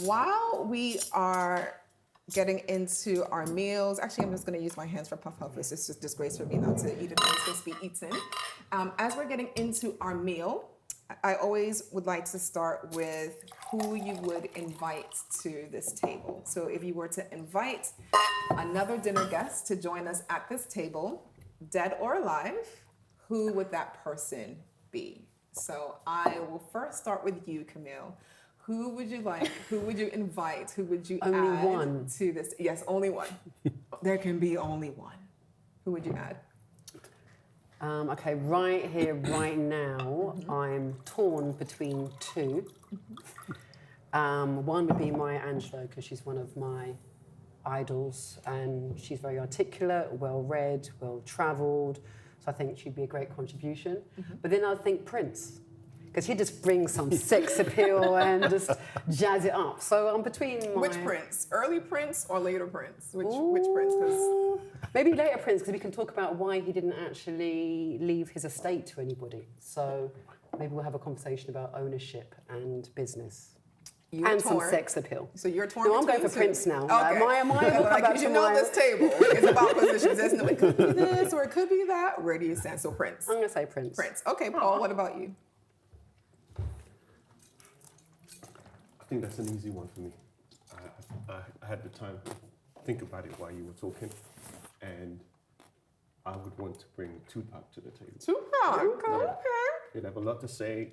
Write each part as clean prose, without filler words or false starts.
while we are getting into our meals, actually, I'm just going to use my hands for puff puff. It's just a disgrace for me not to eat it when it's supposed to be eaten. As we're getting into our meal, I always would like to start with who you would invite to this table. So if you were to invite another dinner guest to join us at this table, dead or alive, who would that person be? So I will first start with you, Camille. Who would you like? Who would you invite? Who would you only add one. to this? Yes, only one. There can be only one. Who would you add? Okay, right here, right now, I'm torn between two. One would be Maya Angelou, because she's one of my idols, and she's very articulate, well-read, well-travelled, so I think she'd be a great contribution. But then I think Prince, because he just brings some sex appeal and just jazz it up. So I'm between Which Prince? Early Prince or later Prince? Which Prince? 'Cause maybe later Prince, because we can talk about why he didn't actually leave his estate to anybody. So maybe we'll have a conversation about ownership and business. You're and torn. some sex appeal. So you're torn. No, I'm going for two. Prince now. Okay. Maya will come back you to know Maya. this table is about positions. There's no, it could be this or it could be that. Where do you stand? So Prince. I'm going to say Prince. Prince. Okay, Paul, what about you? I think that's an easy one for me. I had the time to think about it while you were talking, and I would want to bring Tupac to the table. Tupac. Okay. You'd have a lot to say.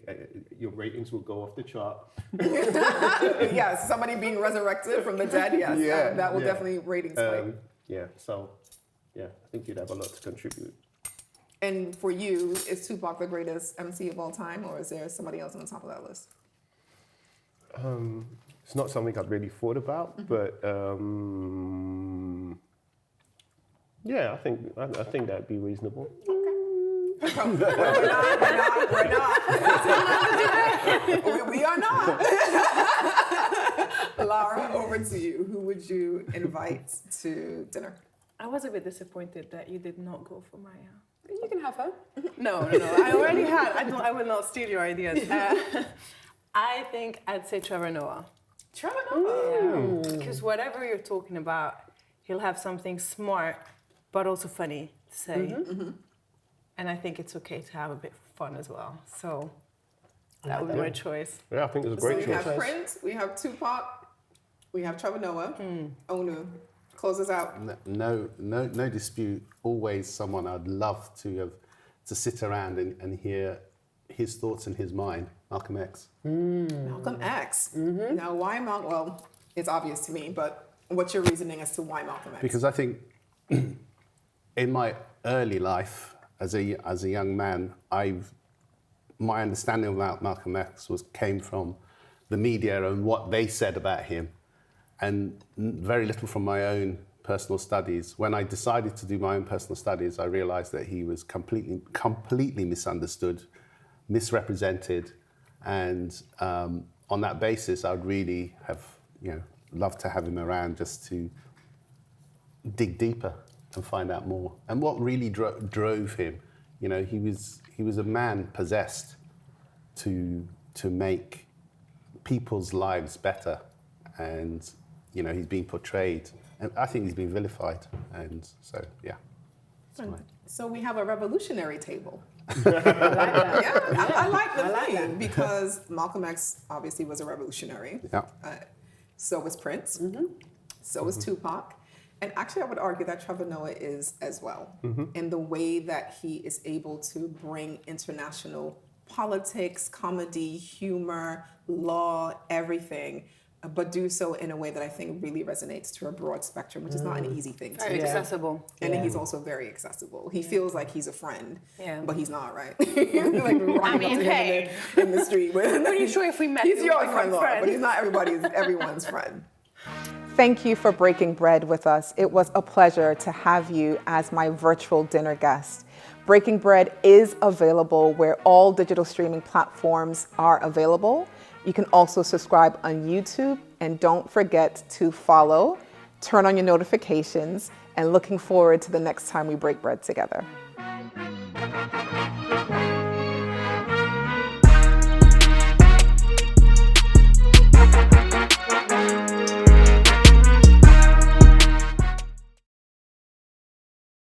Your ratings will go off the chart. Yes, somebody being resurrected from the dead. Yes, that will definitely ratings spike. I think you'd have a lot to contribute. And for you, is Tupac the greatest MC of all time, or is there somebody else on the top of that list? It's not something I've really thought about, but I think that'd be reasonable. We're not. We are not. Lara, over to you. Who would you invite to dinner? I was a bit disappointed that you did not go for Maya. You can have her. No. I already had. I will not steal your ideas. I think I'd say Trevor Noah. Trevor Noah. Yeah. Because whatever you're talking about, he'll have something smart, but also funny to say. And I think it's okay to have a bit of fun as well. So that would be my choice. Yeah, I think it's a great We choice. have Prince, we have Tupac, we have Trevor Noah. Onu, close us out. No dispute. Always someone I'd love to sit around and hear his thoughts and his mind. Malcolm X. Malcolm X. Now, why Malcolm? Well, it's obvious to me, but what's your reasoning as to why Malcolm X? Because I think in my early life as a young man, my understanding about Malcolm X came from the media and what they said about him, and very little from my own personal studies. When I decided to do my own personal studies, I realized that he was completely misunderstood, misrepresented, and on that basis, I would really have loved to have him around just to dig deeper and find out more. And what really drove him, he was a man possessed to make people's lives better, and he's been portrayed, and I think he's been vilified, and so yeah. So we have a revolutionary table. I like that. Yeah, I like the thing because Malcolm X obviously was a revolutionary. Yeah. So was Prince. So was Tupac. And actually, I would argue that Trevor Noah is as well, in the way that he is able to bring international politics, comedy, humor, law, everything, but do so in a way that I think really resonates to a broad spectrum, which is not an easy thing to do. Very accessible. And then he's also very accessible. He feels like he's a friend, but he's not, right? Hey, in the street. I'm pretty sure if we met, He's your friend, friend, but he's not everyone's friend. Thank you for breaking bread with us. It was a pleasure to have you as my virtual dinner guest. Breaking Bread is available where all digital streaming platforms are available. You can also subscribe on YouTube, and don't forget to follow, turn on your notifications, and looking forward to the next time we break bread together.